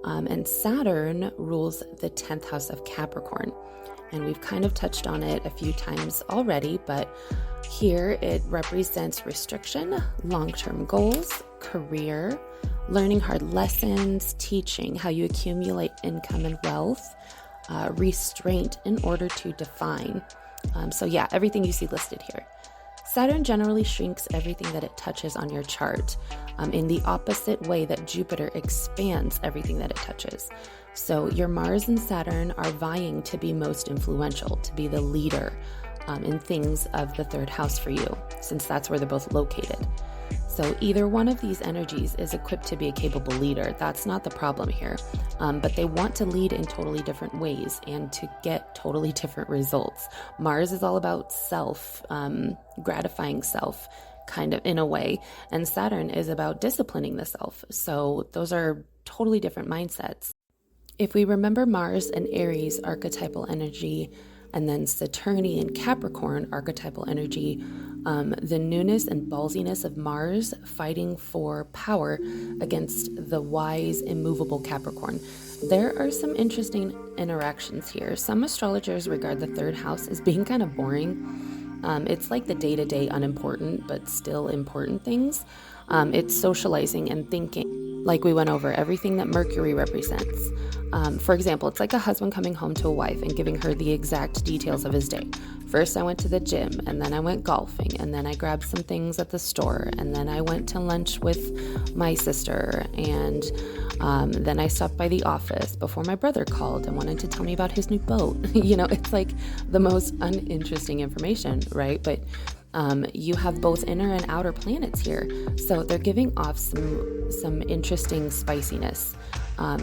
And Saturn rules the 10th house of Capricorn. And we've kind of touched on it a few times already, but here it represents restriction, long-term goals, career, learning hard lessons, teaching how you accumulate income and wealth, restraint in order to define. So yeah, everything you see listed here. Saturn generally shrinks everything that it touches on your chart, in the opposite way that Jupiter expands everything that it touches. So your Mars and Saturn are vying to be most influential, to be the leader in things of the third house for you, since that's where they're both located. So either one of these energies is equipped to be a capable leader. That's not the problem here. But they want to lead in totally different ways and to get totally different results. Mars is all about self, gratifying self, kind of in a way. And Saturn is about disciplining the self. So those are totally different mindsets. If we remember Mars and Aries archetypal energy, and then Saturnian Capricorn archetypal energy, the newness and ballsiness of Mars fighting for power against the wise, immovable Capricorn. There are some interesting interactions here. Some astrologers regard the third house as being kind of boring. It's like the day-to-day unimportant, but still important things. It's socializing and thinking, like we went over, everything that Mercury represents. For example, it's like a husband coming home to a wife and giving her the exact details of his day. First, I went to the gym, and then I went golfing, and then I grabbed some things at the store, and then I went to lunch with my sister, and then I stopped by the office before my brother called and wanted to tell me about his new boat. It's like the most uninteresting information, right? But you have both inner and outer planets here, so they're giving off some interesting spiciness.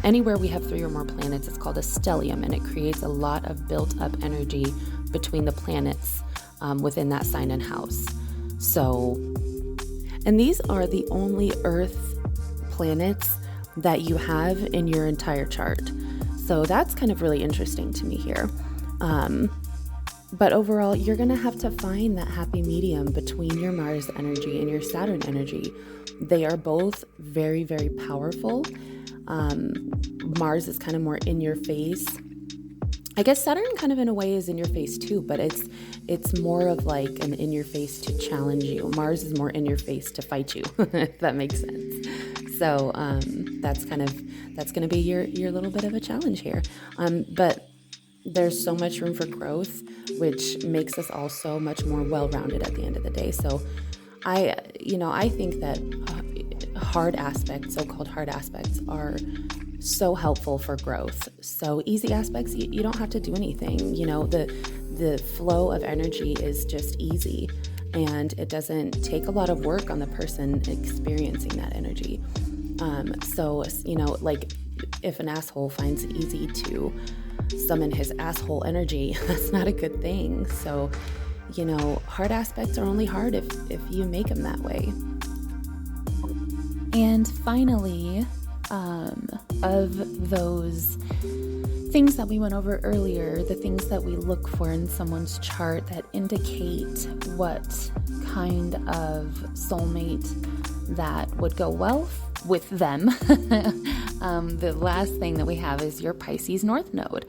Anywhere we have 3 or more planets, it's called a stellium, and it creates a lot of built-up energy between the planets within that sign and house. So, and these are the only Earth planets that you have in your entire chart. So that's kind of really interesting to me here. But overall, you're going to have to find that happy medium between your Mars energy and your Saturn energy. They are both very, very powerful. Mars is kind of more in your face. I guess Saturn kind of in a way is in your face too, but it's more of like an in your face to challenge you. Mars is more in your face to fight you, if that makes sense. So that's going to be your little bit of a challenge here. But there's so much room for growth, which makes us all so much more well-rounded at the end of the day. So I think that so-called hard aspects are so helpful for growth. So easy aspects, you don't have to do anything. The flow of energy is just easy, and it doesn't take a lot of work on the person experiencing that energy. Like if an asshole finds it easy to summon his asshole energy, that's not a good thing. So, hard aspects are only hard if you make them that way. And finally, of those things that we went over earlier, the things that we look for in someone's chart that indicate what kind of soulmate that would go well with them. The last thing that we have is your Pisces North Node.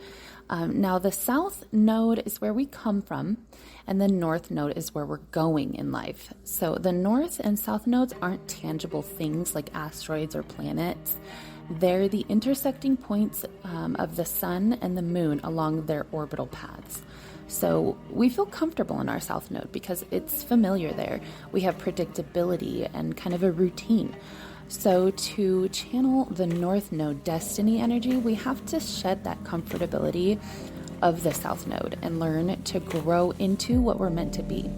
Now, the South Node is where we come from, and the North Node is where we're going in life. So the North and South Nodes aren't tangible things like asteroids or planets. They're the intersecting points of the Sun and the Moon along their orbital paths. So we feel comfortable in our South Node because it's familiar there. We have predictability and kind of a routine. So to channel the North Node destiny energy, we have to shed that comfortability of the South Node and learn to grow into what we're meant to be.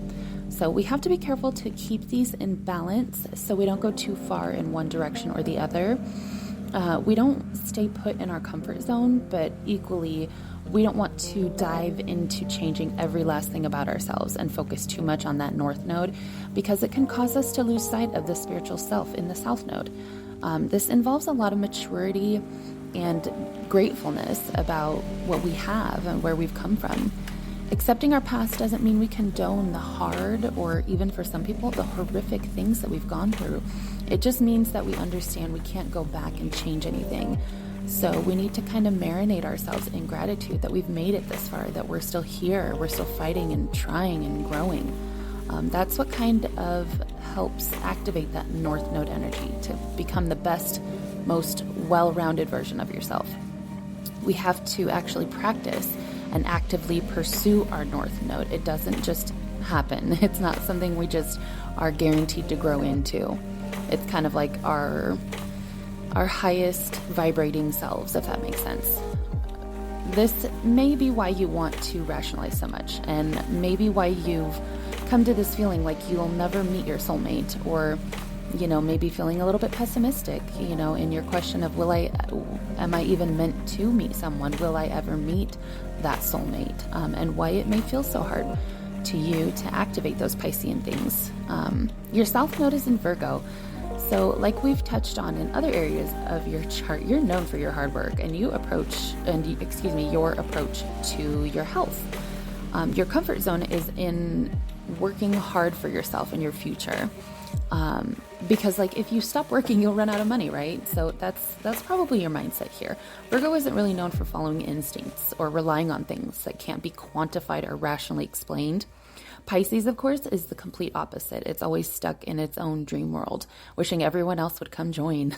So we have to be careful to keep these in balance so we don't go too far in one direction or the other. We don't stay put in our comfort zone, but equally, we don't want to dive into changing every last thing about ourselves and focus too much on that North Node because it can cause us to lose sight of the spiritual self in the South Node. This involves a lot of maturity and gratefulness about what we have and where we've come from. Accepting our past doesn't mean we condone the hard, or even for some people, the horrific things that we've gone through. It just means that we understand we can't go back and change anything. So we need to kind of marinate ourselves in gratitude that we've made it this far, that we're still here, we're still fighting and trying and growing. That's what kind of helps activate that North Node energy to become the best, most well-rounded version of yourself. We have to actually practice and actively pursue our North Node. It doesn't just happen. It's not something we just are guaranteed to grow into. It's kind of like our highest vibrating selves, if that makes sense. This may be why you want to rationalize so much, and maybe why you've come to this feeling like you'll never meet your soulmate, or maybe feeling a little bit pessimistic, in your question of am I even meant to meet someone? Will I ever meet that soulmate? And why it may feel so hard to you to activate those Piscean things. Your South Node is in Virgo. So like we've touched on in other areas of your chart, you're known for your hard work and your approach to your health. Your comfort zone is in working hard for yourself and your future. Because if you stop working, you'll run out of money, right? So that's probably your mindset here. Virgo isn't really known for following instincts or relying on things that can't be quantified or rationally explained. Pisces, of course, is the complete opposite. It's always stuck in its own dream world, wishing everyone else would come join.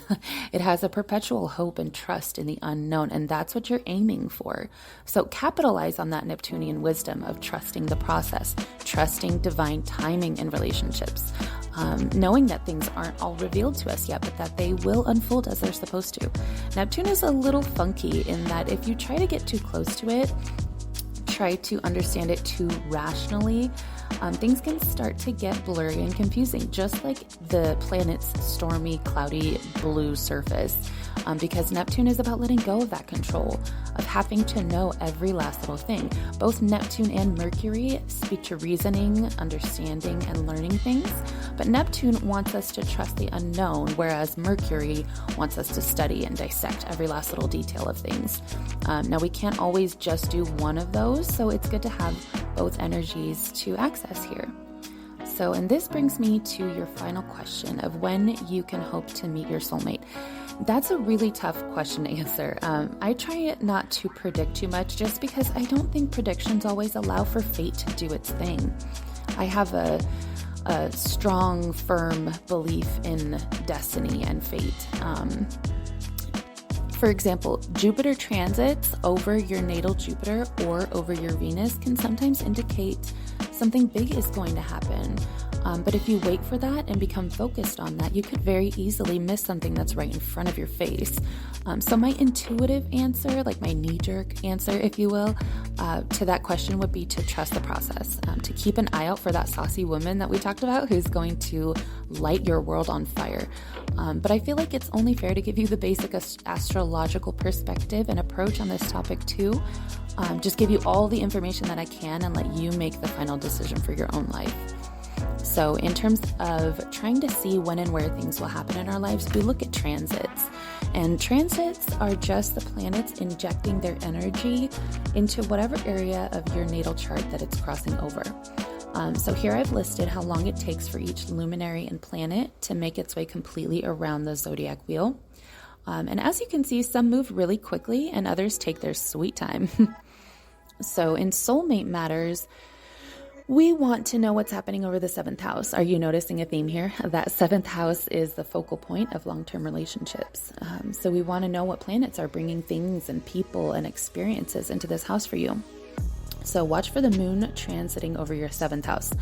It has a perpetual hope and trust in the unknown, and that's what you're aiming for. So capitalize on that Neptunian wisdom of trusting the process, trusting divine timing in relationships, knowing that things aren't all revealed to us yet, but that they will unfold as they're supposed to. Neptune is a little funky in that if you try to get too close to it, try to understand it too rationally, things can start to get blurry and confusing, just like the planet's stormy, cloudy blue surface, because Neptune is about letting go of that control, of having to know every last little thing. Both Neptune and Mercury speak to reasoning, understanding, and learning things, but Neptune wants us to trust the unknown, whereas Mercury wants us to study and dissect every last little detail of things. Now, we can't always just do one of those, so it's good to have both energies to access here. So, and this brings me to your final question of when you can hope to meet your soulmate. That's a really tough question to answer. I try not to predict too much just because I don't think predictions always allow for fate to do its thing. I have a strong, firm belief in destiny and fate. For example, Jupiter transits over your natal Jupiter or over your Venus can sometimes indicate something big is going to happen. But if you wait for that and become focused on that, you could very easily miss something that's right in front of your face. So my intuitive answer, like my knee-jerk answer, if you will, to that question would be to trust the process, to keep an eye out for that saucy woman that we talked about who's going to light your world on fire. But I feel like it's only fair to give you the basic astrological perspective and approach on this topic too. Just give you all the information that I can and let you make the final decision for your own life. So in terms of trying to see when and where things will happen in our lives, we look at transits. And transits are just the planets injecting their energy into whatever area of your natal chart that it's crossing over. So here I've listed how long it takes for each luminary and planet to make its way completely around the zodiac wheel. And as you can see, some move really quickly and others take their sweet time. So in soulmate matters, we want to know what's happening over the 7th house. Are you noticing a theme here? That 7th house is the focal point of long-term relationships. So we want to know what planets are bringing things and people and experiences into this house for you. So watch for the moon transiting over your 7th house.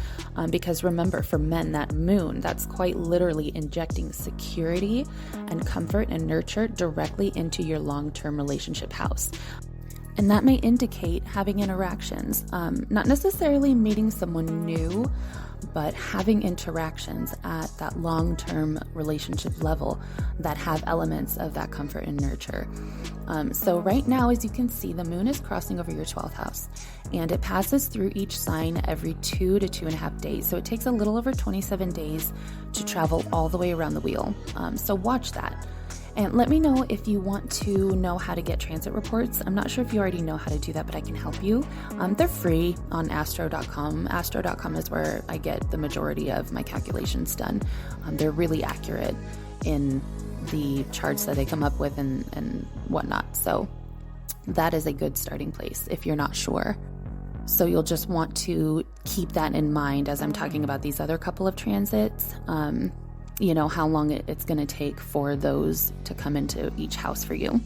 Because remember, for men, that moon, that's quite literally injecting security and comfort and nurture directly into your long-term relationship house. And that may indicate having interactions, not necessarily meeting someone new, but having interactions at that long-term relationship level that have elements of that comfort and nurture. So right now, as you can see, the moon is crossing over your 12th house, and it passes through each sign every 2 to 2.5 days. So it takes a little over 27 days to travel all the way around the wheel. So watch that. And let me know if you want to know how to get transit reports. I'm not sure if you already know how to do that, but I can help you. They're free on astro.com. Astro.com is where I get the majority of my calculations done. They're really accurate in the charts that they come up with and whatnot. So that is a good starting place if you're not sure. So you'll just want to keep that in mind as I'm talking about these other couple of transits, how long it's going to take for those to come into each house for you.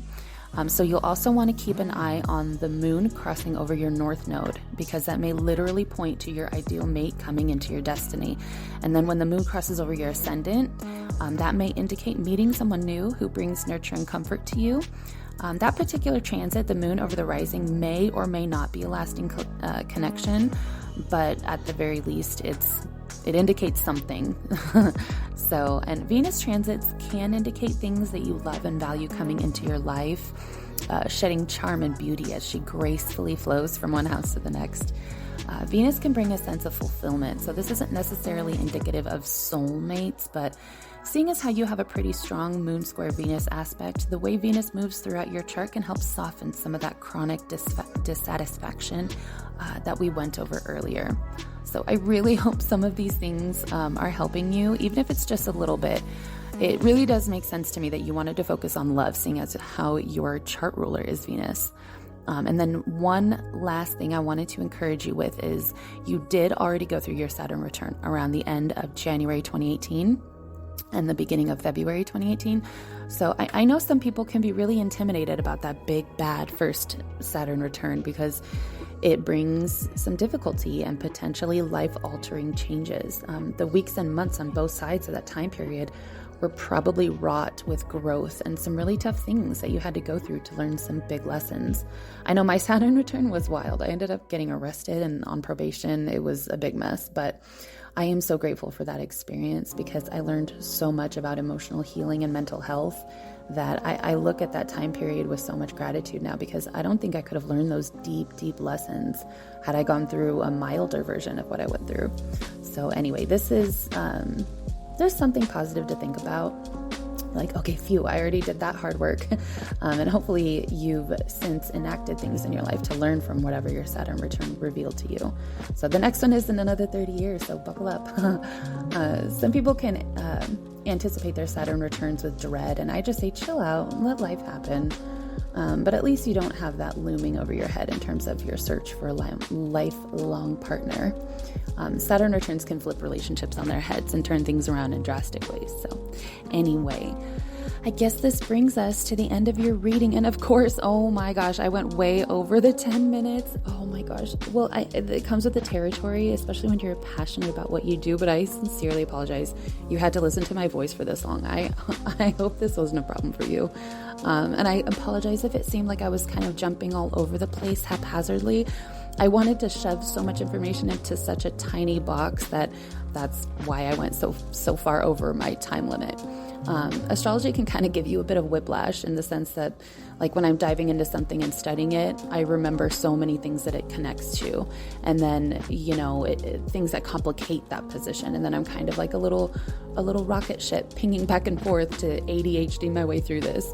So you'll also want to keep an eye on the moon crossing over your north node, because that may literally point to your ideal mate coming into your destiny. And then when the moon crosses over your ascendant, that may indicate meeting someone new who brings nurture and comfort to you. That particular transit, the moon over the rising, may or may not be a lasting connection, but at the very least, it indicates something. And Venus transits can indicate things that you love and value coming into your life, shedding charm and beauty as she gracefully flows from one house to the next. Venus can bring a sense of fulfillment, so this isn't necessarily indicative of soulmates, but seeing as how you have a pretty strong moon square Venus aspect, the way Venus moves throughout your chart can help soften some of that chronic dissatisfaction that we went over earlier. So I really hope some of these things are helping you, even if it's just a little bit. It really does make sense to me that you wanted to focus on love, seeing as how your chart ruler is Venus. And then one last thing I wanted to encourage you with is you did already go through your Saturn return around the end of January 2018 and the beginning of February 2018. So I know some people can be really intimidated about that big, bad first Saturn return because it brings some difficulty and potentially life-altering changes. The weeks and months on both sides of that time period were probably wrought with growth and some really tough things that you had to go through to learn some big lessons. I know my Saturn return was wild. I ended up getting arrested and on probation. It was a big mess, but I am so grateful for that experience because I learned so much about emotional healing and mental health that I look at that time period with so much gratitude now, because I don't think I could have learned those deep, deep lessons had I gone through a milder version of what I went through. So anyway, this is, there's something positive to think about. Like, okay, phew, I already did that hard work. And hopefully you've since enacted things in your life to learn from whatever your Saturn return revealed to you. So the next one is in another 30 years, so buckle up. Some people can anticipate their Saturn returns with dread, and I just say chill out and let life happen. But at least you don't have that looming over your head in terms of your search for a lifelong partner. Saturn returns can flip relationships on their heads and turn things around in drastic ways. So anyway, I guess this brings us to the end of your reading. And of course, oh my gosh, I went way over the 10 minutes. Oh my gosh. Well, it comes with the territory, especially when you're passionate about what you do, but I sincerely apologize. You had to listen to my voice for this long. I hope this wasn't a problem for you. And I apologize if it seemed like I was kind of jumping all over the place haphazardly. I wanted to shove so much information into such a tiny box that's why I went so far over my time limit. Astrology can kind of give you a bit of whiplash in the sense that, like, when I'm diving into something and studying it, I remember so many things that it connects to, and then things that complicate that position, and then I'm kind of like a little rocket ship pinging back and forth to ADHD my way through this.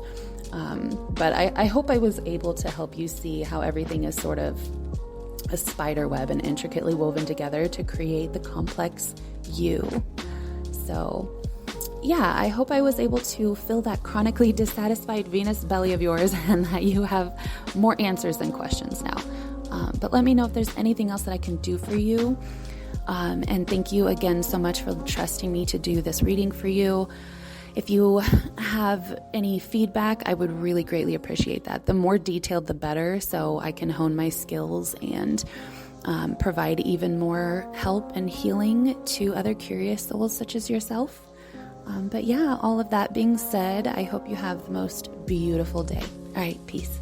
But I hope I was able to help you see how everything is sort of a spider web and intricately woven together to create the complex you. So yeah, I hope I was able to fill that chronically dissatisfied Venus belly of yours and that you have more answers than questions now. But let me know if there's anything else that I can do for you. And thank you again so much for trusting me to do this reading for you. If you have any feedback, I would really greatly appreciate that. The more detailed, the better, so I can hone my skills and provide even more help and healing to other curious souls such as yourself. But yeah, all of that being said, I hope you have the most beautiful day. All right, peace.